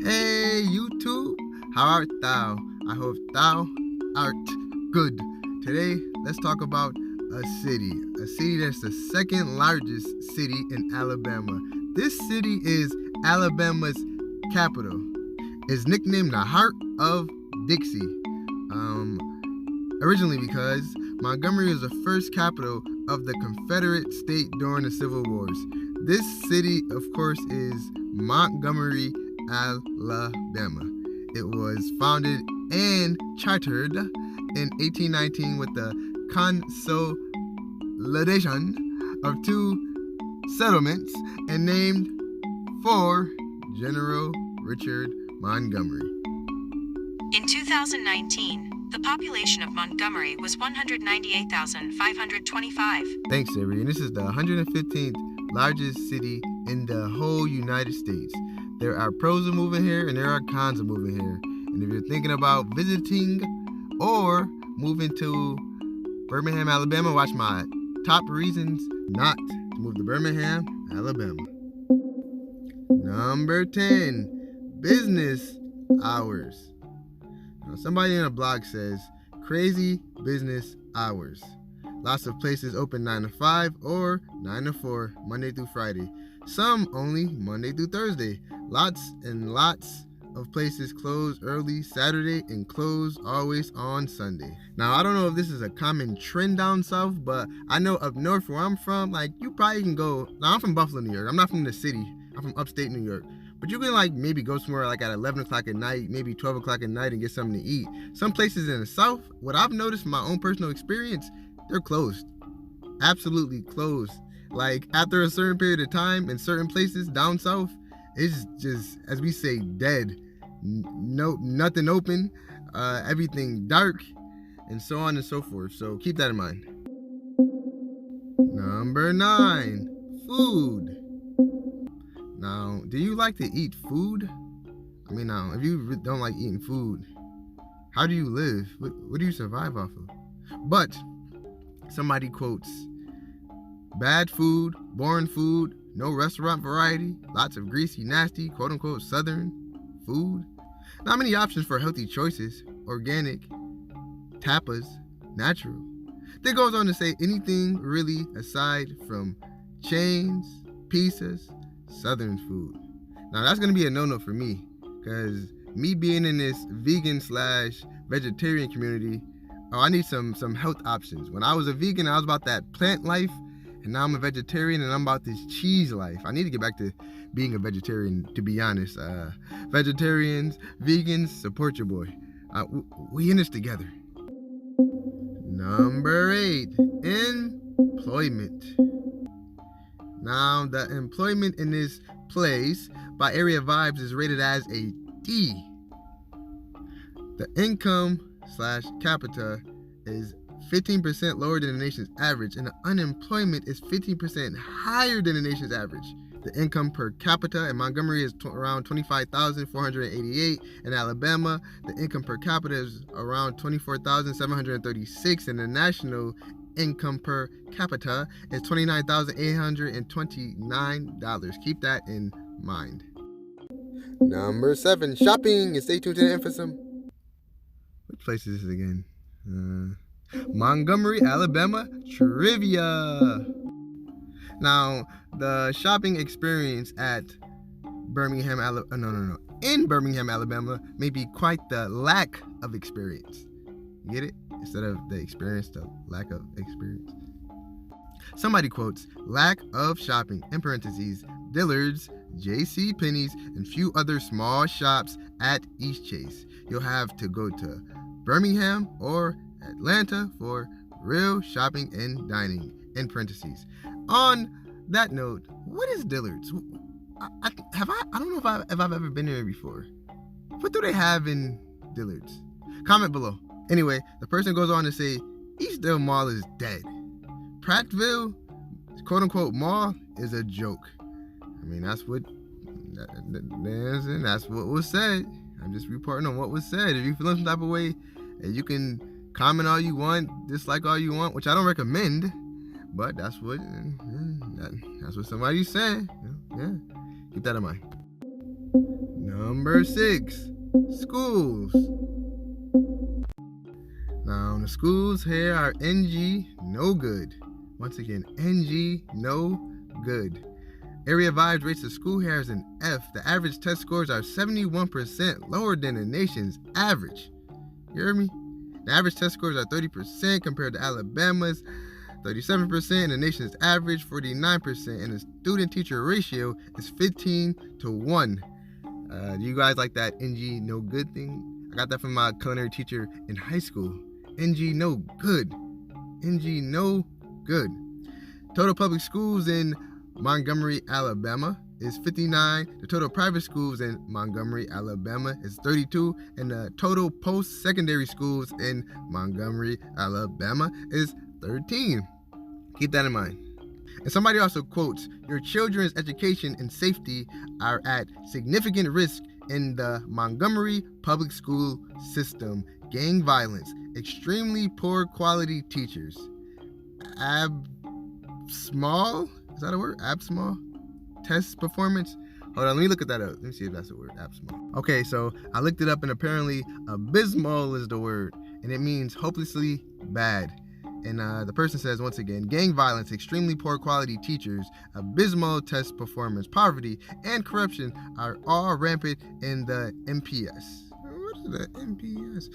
Hey YouTube, how art thou? I hope thou art good. Today, let's talk about a city that's the second largest city in Alabama. This city is Alabama's capital. It's nicknamed the Heart of Dixie. Originally because Montgomery was the first capital of the Confederate state during the Civil Wars. This city, of course, is Montgomery, Alabama. It was founded and chartered in 1819 with the consolidation of two settlements and named for General Richard Montgomery. In 2019, the population of Montgomery was 198,525. Thanks, Siri. And this is the 115th largest city in the whole United States. There are pros of moving here and there are cons of moving here. And if you're thinking about visiting or moving to Birmingham, Alabama, watch my top reasons not to move to Birmingham, Alabama. Number 10, business hours. Now, somebody in a blog says, crazy business hours. Lots of places open 9 to 5 or 9 to 4, Monday through Friday. Some only Monday through Thursday. Lots and lots of places close early Saturday and close always on Sunday. Now, I don't know if this is a common trend down south, but I know up north where I'm from, like, you probably can go. Now, I'm from Buffalo, New York. I'm not from the city. I'm from upstate New York. But you can like maybe go somewhere like at 11 o'clock at night, maybe 12 o'clock at night and get something to eat. Some places in the south, what I've noticed from my own personal experience, they're closed. Absolutely closed. Like after a certain period of time in certain places down south, it's just, as we say, dead. No, nothing open, everything dark, and so on and so forth. So keep that in mind. Number 9, food. Now, do you like to eat food? I mean, now, if you don't like eating food, how do you live? What do you survive off of? But somebody quotes, bad food, boring food, no restaurant variety, lots of greasy, nasty, quote unquote, southern food. Not many options for healthy choices, organic, tapas, natural. Then goes on to say anything really aside from chains, pizzas, southern food. Now that's gonna be a no-no for me, because me being in this vegan/vegetarian community, I need some health options. When I was a vegan, I was about that plant life, and now I'm a vegetarian and I'm about this cheese life. I need to get back to being a vegetarian, to be honest. Vegetarians, vegans, support your boy. We in this together. Number 8, employment. Now, the employment in this place by Area Vibes is rated as a D. The income/capita is 15% lower than the nation's average, and the unemployment is 15% higher than the nation's average. The income per capita in Montgomery is around $25,488. In Alabama, the income per capita is around $24,736, and the national income per capita is $29,829. Keep that in mind. Number 7, shopping. And stay tuned to the end for some. What place is this again? Montgomery, Alabama trivia. Now, the shopping experience at Birmingham, in Birmingham, Alabama, may be quite the lack of experience. You get it? Instead of the experience, the lack of experience. Somebody quotes, lack of shopping, in parentheses, Dillard's, J.C. Penney's, and few other small shops at East Chase. You'll have to go to Birmingham or Atlanta for real shopping and dining, in parentheses. On that note, what is Dillard's? I don't know if I've ever been there before. What do they have in Dillard's? Comment below. Anyway, the person goes on to say, Eastdale Mall is dead. Prattville, quote unquote, mall is a joke. I mean, that's what was said. I'm just reporting on what was said. If you feel some type of way, you can comment all you want, dislike all you want, which I don't recommend, but that's what somebody said. Yeah, keep that in mind. Number 6, schools. Now, the schools here are NG, no good. Once again, NG, no good. Area Vibes rates the school here as an F. The average test scores are 71% lower than the nation's average. You heard me? The average test scores are 30% compared to Alabama's 37%, and the nation's average 49%, and the student-teacher ratio is 15-1. Do you guys like that NG no good thing? I got that from my culinary teacher in high school. NG no good. NG no good. Total public schools in Montgomery, Alabama is 59. The total private schools in Montgomery, Alabama is 32. And the total post-secondary schools in Montgomery, Alabama is 13. Keep that in mind. And somebody also quotes, your children's education and safety are at significant risk in the Montgomery public school system. Gang violence, extremely poor quality teachers. Absmal? Is that a word? Absmal? Test performance? Hold on, let me look at that up. Let me see if that's a word. Absmal. Okay, so I looked it up and apparently abysmal is the word. And it means hopelessly bad. And the person says, once again, gang violence, extremely poor quality teachers, abysmal test performance, poverty, and corruption are all rampant in the MPS. What is the MPS?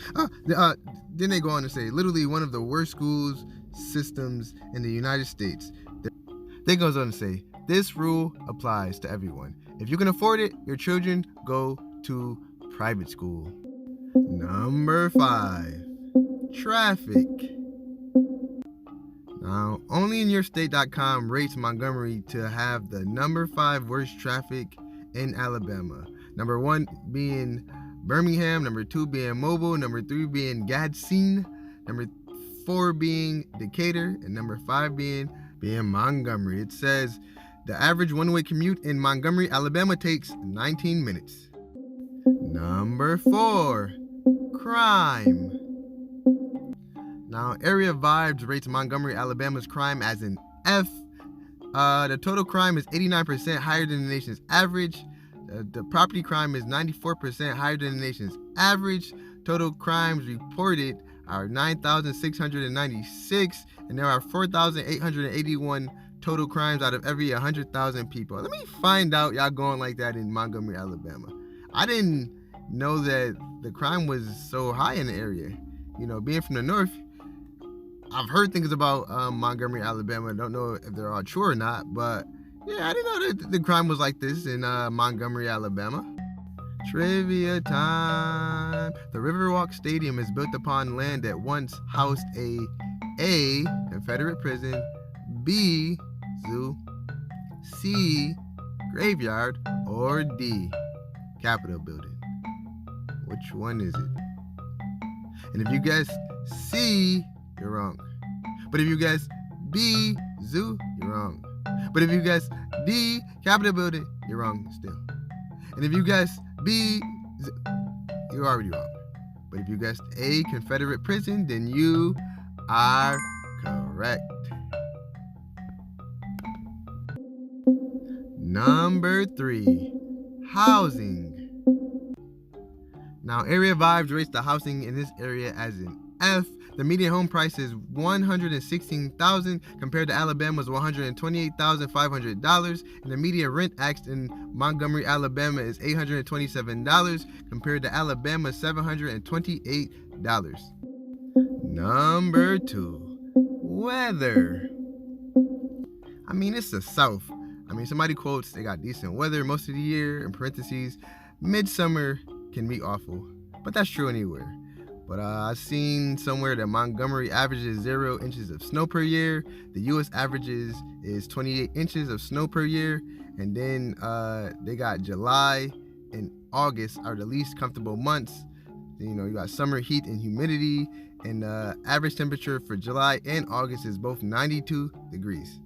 Then they go on to say, literally one of the worst schools systems in the United States. Then goes on to say, this rule applies to everyone. If you can afford it, your children go to private school. Number 5, traffic. Now, onlyinyourstate.com rates Montgomery to have the number 5 worst traffic in Alabama. Number 1 being Birmingham, number 2 being Mobile, number 3 being Gadsden, number 4 being Decatur, and number 5 being Montgomery. It says the average one-way commute in Montgomery, Alabama takes 19 minutes. Number 4, crime. Now, Area Vibes rates Montgomery, Alabama's crime as an F. The total crime is 89% higher than the nation's average. The property crime is 94% higher than the nation's average. Total crimes reported are 9,696, and there are 4,881 total crimes out of every 100,000 people. Let me find out y'all going like that in Montgomery, Alabama. I didn't know that the crime was so high in the area. You know, being from the north, I've heard things about Montgomery, Alabama. I don't know if they're all true or not, but yeah, I didn't know that the crime was like this in Montgomery, Alabama. Trivia time. The Riverwalk Stadium is built upon land that once housed a Confederate prison, B, zoo, C, graveyard, or D, Capitol building. Which one is it? And if you guess C, you're wrong. But if you guess B, zoo, you're wrong. But if you guess D, Capitol building, you're wrong still. And if you guess B, you're already wrong. But if you guessed A, Confederate prison, then you are correct. Number 3, housing. Now, Area Vibes rates the housing in this area as an F. The median home price is $116,000 compared to Alabama's $128,500, and the median rent asked in Montgomery, Alabama is $827 compared to Alabama's $728. Number 2, weather. I mean, it's the South. I mean, somebody quotes they got decent weather most of the year. In parentheses, midsummer can be awful, but that's true anywhere. But I've seen somewhere that Montgomery averages 0 inches of snow per year. The U.S. averages is 28 inches of snow per year. And then they got July and August are the least comfortable months. You know, you got summer heat and humidity. And average temperature for July and August is both 92 degrees.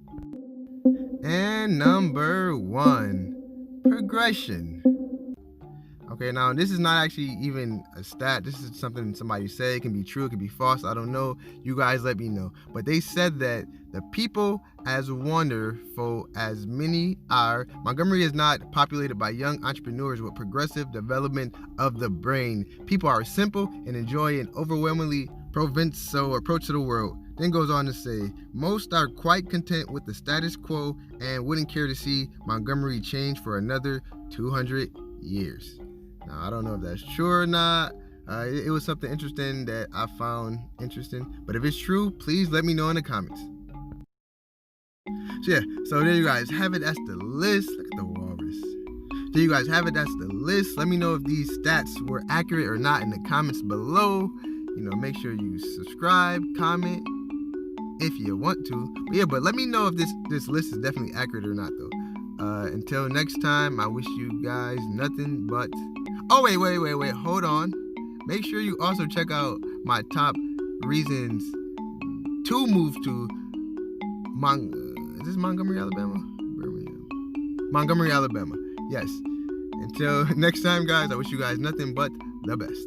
And number 1, progression. Okay, now this is not actually even a stat. This is something somebody said. It can be true, it can be false. I don't know. You guys let me know. But they said that the people as wonderful as many are, Montgomery is not populated by young entrepreneurs with progressive development of the brain. People are simple and enjoy an overwhelmingly provincial approach to the world. Then goes on to say, most are quite content with the status quo and wouldn't care to see Montgomery change for another 200 years. Now, I don't know if that's true or not. It was something interesting that I found interesting. But if it's true, please let me know in the comments. So yeah, so there you guys have it. That's the list. Look at the walrus. There you guys have it. That's the list. Let me know if these stats were accurate or not in the comments below. Make sure you subscribe, comment if you want to. But yeah, but let me know if this list is definitely accurate or not, though. Until next time, I wish you guys nothing but... Oh, wait. Hold on. Make sure you also check out my top reasons to move to is this Montgomery, Alabama? Birmingham. Montgomery, Alabama. Yes. Until next time, guys, I wish you guys nothing but the best.